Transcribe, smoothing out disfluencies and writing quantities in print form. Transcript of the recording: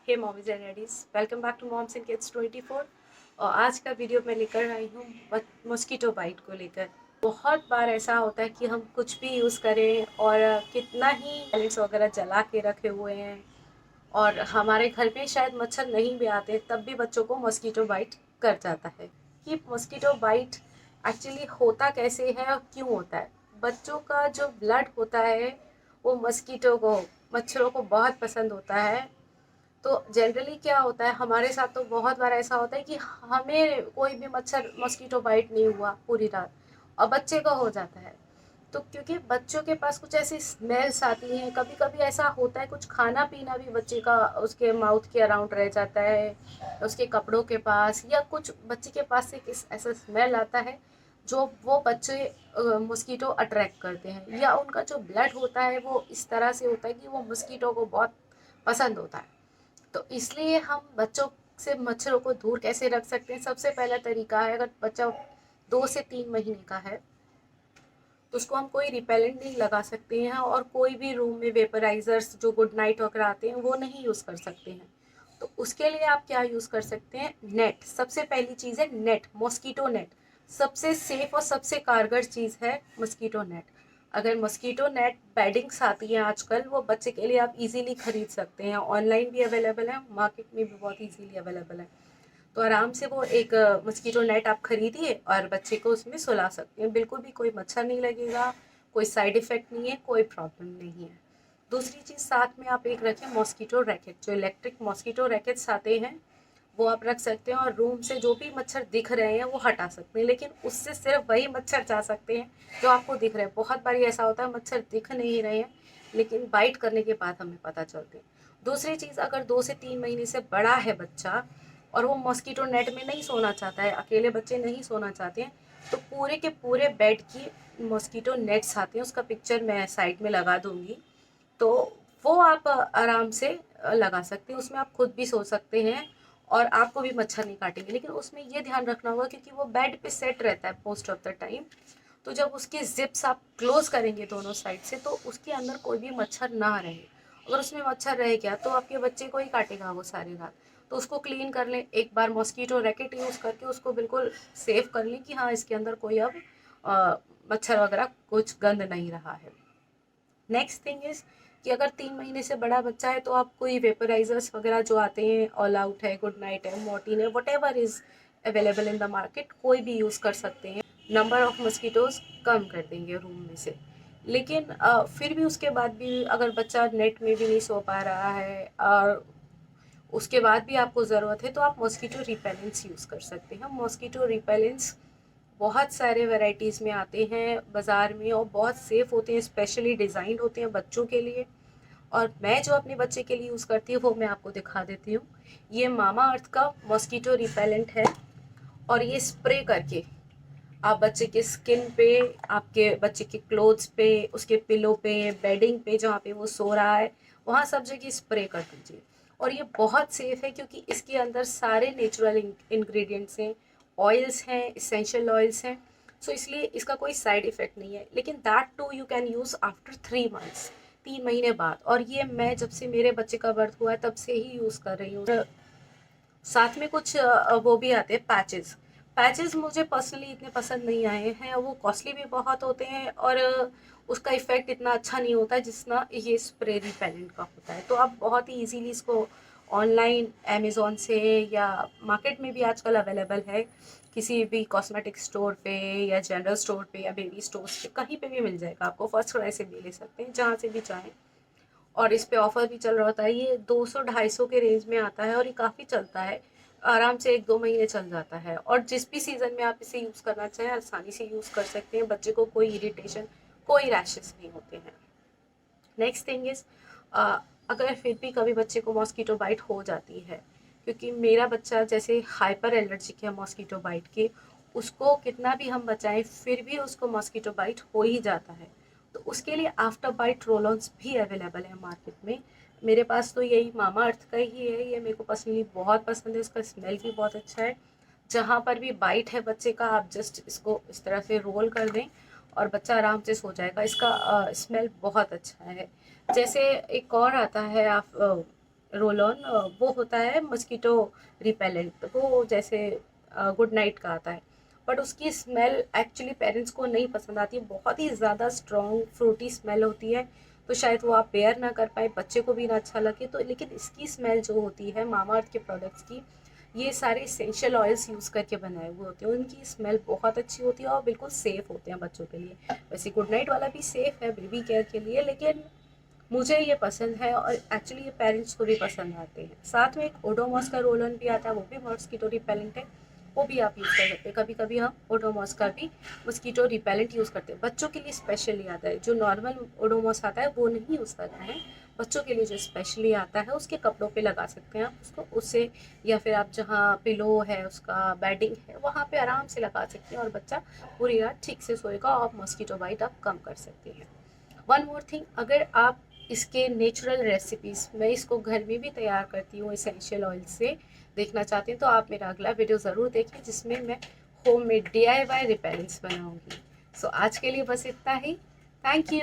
Hey mommies and daddies, welcome back to moms and kids 24। और आज का video मैं लेकर आई हूँ मॉस्किटो बाइट को लेकर। बहुत बार ऐसा होता है कि हम कुछ भी यूज़ करें और कितना ही पैलेट्स वगैरह जला के रखे हुए हैं और हमारे घर पे शायद मच्छर नहीं भी आते, तब भी बच्चों को मॉस्किटो बाइट कर जाता है। कि मॉस्किटो बाइट एक्चुअली होता कैसे है और क्यों होता है। बच्चों का जो ब्लड होता है वो मच्छरों को बहुत पसंद होता है। तो जनरली क्या होता है, हमारे साथ तो बहुत बार ऐसा होता है कि हमें कोई भी मच्छर मॉस्किटो बाइट नहीं हुआ पूरी रात और बच्चे का हो जाता है। तो क्योंकि बच्चों के पास कुछ ऐसी स्मेल्स आती हैं, कभी कभी ऐसा होता है कुछ खाना पीना भी बच्चे का उसके माउथ के अराउंड रह जाता है, उसके कपड़ों के पास, या कुछ बच्चे के पास से किस ऐसा स्मेल आता है जो वो बच्चे मॉस्किटो अट्रैक्ट करते हैं, या उनका जो ब्लड होता है वो इस तरह से होता है कि वो मॉस्किटो को बहुत पसंद होता है। तो इसलिए हम बच्चों से मच्छरों को दूर कैसे रख सकते हैं। सबसे पहला तरीका है, अगर बच्चा 2 से 3 महीने का है तो उसको हम कोई रिपेलेंट नहीं लगा सकते हैं और कोई भी रूम में वेपराइजर्स जो गुड नाइट वगैरह आते हैं वो नहीं यूज़ कर सकते हैं। तो उसके लिए आप क्या यूज़ कर सकते हैं, नेट। सबसे पहली चीज़ है नेट, मॉस्किटो नेट। सबसे सेफ और सबसे कारगर चीज़ है मॉस्किटो नेट। अगर मॉस्किटो नेट बेडिंग्स आती हैं आजकल, वो बच्चे के लिए आप इजीली खरीद सकते हैं, ऑनलाइन भी अवेलेबल है, मार्केट में भी बहुत इजीली अवेलेबल है। तो आराम से वो एक मस्कीटो नेट आप खरीदिए और बच्चे को उसमें सुला सकते हैं। बिल्कुल भी कोई मच्छर नहीं लगेगा, कोई साइड इफ़ेक्ट नहीं है, कोई प्रॉब्लम नहीं है। दूसरी चीज़, साथ में आप एक रखें मॉस्किटो रैकेट। जो इलेक्ट्रिक मॉस्किटो रैकेट्स आते हैं वो आप रख सकते हैं और रूम से जो भी मच्छर दिख रहे हैं वो हटा सकते हैं, लेकिन उससे सिर्फ वही मच्छर जा सकते हैं जो आपको दिख रहे हैं। बहुत बार ऐसा होता है मच्छर दिख नहीं रहे हैं लेकिन बाइट करने के बाद हमें पता चलते हैं। दूसरी चीज़, अगर 2 से 3 महीने से बड़ा है बच्चा और वो मॉस्किटो नेट में नहीं सोना चाहता है, अकेले बच्चे नहीं सोना चाहते हैं, तो पूरे के पूरे बेड की मॉस्किटो नेट्स आते हैं, उसका पिक्चर मैं साइड में लगा दूंगी। तो वो आप आराम से लगा सकते हैं, उसमें आप खुद भी सो सकते हैं और आपको भी मच्छर नहीं काटेंगे। लेकिन उसमें ये ध्यान रखना होगा क्योंकि वो बेड पे सेट रहता है मोस्ट ऑफ द टाइम, तो जब उसके जिप्स आप क्लोज करेंगे दोनों साइड से तो उसके अंदर कोई भी मच्छर ना रहे। अगर उसमें मच्छर रह गया तो आपके बच्चे को ही काटेगा वो सारी रात। तो उसको क्लीन कर लें एक बार, मॉस्किटो रैकेट यूज़ करके उसको बिल्कुल सेफ कर लें कि हाँ इसके अंदर कोई अब मच्छर वगैरह कुछ गंद नहीं रहा है। नेक्स्ट थिंग इज़ कि अगर 3 महीने से बड़ा बच्चा है तो आप कोई वेपराइजर्स वगैरह जो आते हैं, ऑल आउट है, गुड नाइट है, मॉर्टिन है, what ever is available in the market, कोई भी यूज़ कर सकते हैं। नंबर ऑफ मस्किटोज़ कम कर देंगे रूम में से। लेकिन फिर भी उसके बाद भी अगर बच्चा नेट में भी नहीं सो पा रहा है और उसके बाद भी आपको ज़रूरत है तो आप मॉस्किटो रिपेलेंट्स यूज़ कर सकते हैं। मॉस्किटो रिपेलेंट्स बहुत सारे वैरायटीज़ में आते हैं बाज़ार में और बहुत सेफ़ होते हैं, स्पेशली डिज़ाइंड होते हैं बच्चों के लिए। और मैं जो अपने बच्चे के लिए यूज़ करती हूँ वो मैं आपको दिखा देती हूँ। ये मामा अर्थ का मॉस्किटो रिपेलेंट है और ये स्प्रे करके आप बच्चे के स्किन पे, आपके बच्चे के क्लोथ्स पे, उसके पिलो पे, बेडिंग पे जहाँ पे वो सो रहा है वहाँ सब जगह स्प्रे कर दीजिए। और ये बहुत सेफ़ है क्योंकि इसके अंदर सारे नेचुरल इंग्रेडिएंट्स हैं, ऑयल्स हैं, इसेंशियल ऑयल्स हैं। सो इसलिए इसका कोई साइड इफ़ेक्ट नहीं है। लेकिन that too you can use after 3 months, 3 महीने बाद। और ये मैं जब से मेरे बच्चे का बर्थ हुआ है तब से ही यूज़ कर रही हूँ। साथ में कुछ वो भी आते हैं पैचेस। पैचेस मुझे पर्सनली इतने पसंद नहीं आए हैं, वो कॉस्टली भी बहुत होते हैं और उसका इफ़ेक्ट इतना अच्छा नहीं होता है जितना ये स्प्रे रिपेलेंट का होता है। तो आप बहुत ही इजीली इसको ऑनलाइन अमेज़ॉन से या मार्केट में भी आजकल अवेलेबल है, किसी भी कॉस्मेटिक स्टोर पे या जनरल स्टोर पे या बेबी स्टोर्स पे कहीं पे भी मिल जाएगा आपको। फर्स्ट क्राई से भी ले सकते हैं, जहाँ से भी चाहें। और इस पे ऑफर भी चल रहा होता है, ये 200-250 के रेंज में आता है और ये काफ़ी चलता है, आराम से 1-2 महीने चल जाता है। और जिस भी सीज़न में आप इसे यूज़ करना चाहें आसानी से यूज़ कर सकते हैं, बच्चे को कोई इरिटेशन, कोई रैशेस नहीं होते हैं। नेक्स्ट थिंग इज़, अगर फिर भी कभी बच्चे को मॉस्किटो बाइट हो जाती है, क्योंकि मेरा बच्चा जैसे हाइपर एलर्जिक है मॉस्किटो बाइट के, उसको कितना भी हम बचाएं फिर भी उसको मॉस्किटो बाइट हो ही जाता है। तो उसके लिए आफ्टर बाइट रोल-ऑन्स भी अवेलेबल है मार्केट में। मेरे पास तो यही मामा अर्थ का ही है, ये मेरे को पर्सनली बहुत पसंद है, इसका स्मेल भी बहुत अच्छा है। जहाँ पर भी बाइट है बच्चे का आप जस्ट इसको इस तरह से रोल कर दें और बच्चा आराम से सो जाएगा। इसका स्मेल बहुत अच्छा है। जैसे एक और आता है, आप रोल ऑन वो होता है मस्कीटो रिपेलेंट, वो जैसे गुड नाइट का आता है, बट उसकी स्मेल एक्चुअली पेरेंट्स को नहीं पसंद आती है, बहुत ही ज़्यादा स्ट्रॉन्ग फ्रूटी स्मेल होती है, तो शायद वो आप बेयर ना कर पाए, बच्चे को भी ना अच्छा लगे। तो लेकिन इसकी स्मेल जो होती है मामाअर्थ के प्रोडक्ट्स की, ये सारे इसेंशियल ऑयल्स यूज़ करके बनाए हुए होते हैं, उनकी स्मेल बहुत अच्छी होती है और बिल्कुल सेफ़ होते हैं बच्चों के लिए। वैसे गुड नाइट वाला भी सेफ़ है बेबी केयर के लिए, लेकिन मुझे ये पसंद है और एक्चुअली ये पेरेंट्स को भी पसंद आते हैं। साथ में एक ओडोमॉस का रोल ऑन भी आता है, वो भी मॉस्कीटो रिपेलेंट है, वो भी आप यूज़ कर सकते हैं। कभी कभी हम ओडोमॉस का भी मॉस्कीटो रिपेलेंट यूज़ करते हैं, बच्चों के लिए स्पेशली आता है। जो नॉर्मल ओडोमॉस आता है वो नहीं यूज़ करना है, बच्चों के लिए जो स्पेशली आता है उसके कपड़ों पे लगा सकते हैं आप उसको, उससे या फिर आप जहाँ पिलो है उसका बेडिंग है वहाँ पे आराम से लगा सकते हैं और बच्चा पूरी रात ठीक से सोएगा और मॉस्कीटो बाइट आप कम कर सकते हैं। वन मोर थिंग, अगर आप इसके नेचुरल रेसिपीज़, मैं इसको घर में भी तैयार करती हूँ एसेंशियल ऑयल से, देखना चाहते हैं तो आप मेरा अगला वीडियो ज़रूर देखिए जिसमें मैं होममेड DIY रिपेलेंट्स बनाऊँगी। सो आज के लिए बस इतना ही। Thank you.